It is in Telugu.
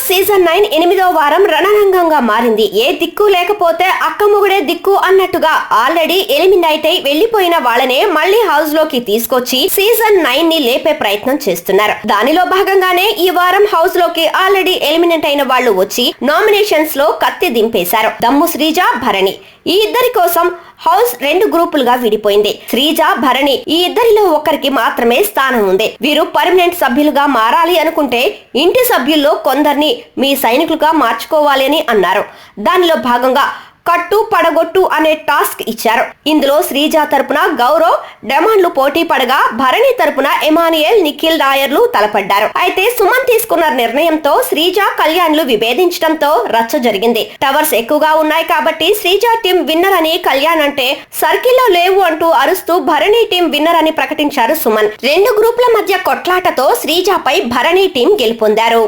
బాస్ సీజన్ 9 8వ వారం రణరంగంగా మారింది. ఏ దిక్కు లేకపోతే అక్కముగుడే దిక్కు అన్నట్టుగా ఆల్రెడీ ఎలిమినేట్ అయి వెళ్లిపోయిన వాళ్ళనే మళ్లీ హౌస్ లోకి తీసుకొచ్చి సీజన్ 9 ని లేపే ప్రయత్నం చేస్తున్నారు. దానిలో భాగంగానే ఈ వారం హౌస్ లోకి ఆల్రెడీ ఎలిమినేట్ అయిన వాళ్ళు వచ్చి నామినేషన్స్ లో కత్తి దింపేశారు. దమ్ము శ్రీజ, భరణి ఈ ఇద్దరి కోసం హౌస్ 2 గ్రూపులుగా విడిపోయింది. శ్రీజ, భరణి ఈ ఇద్దరిలో ఒకరికి మాత్రమే స్థానం ఉంది. వీరు పర్మనెంట్ సభ్యులుగా మారాలి అనుకుంటే ఇంటి సభ్యుల్లో కొందరిని మీ సైనికులుగా మార్చుకోవాలి అని అన్నారు. దానిలో భాగంగా కట్టు పడగొట్టు అనే టాస్క్ ఇచ్చారు. ఇందులో శ్రీజ తరపున గౌరవ్ డిమాండ్లు పోటీ పడగా భరణి తరపున ఎమానియల్, నిఖిల్ నాయర్లు తలపడ్డారు. అయితే సుమన్ తీసుకున్న నిర్ణయంతో శ్రీజ, కళ్యాణ్లు విభేదించడంతో రచ్చ జరిగింది. టవర్స్ ఎక్కువగా ఉన్నాయి కాబట్టి శ్రీజ టీం విన్నర్ అని కళ్యాణ్ అంటే సర్కిల్లో లేవు అంటూ అరుస్తూ భరణి టీం విన్నర్ అని ప్రకటించారు సుమన్. 2 గ్రూపుల మధ్య కొట్లాటతో శ్రీజపై భరణి టీం గెలుపొందారు.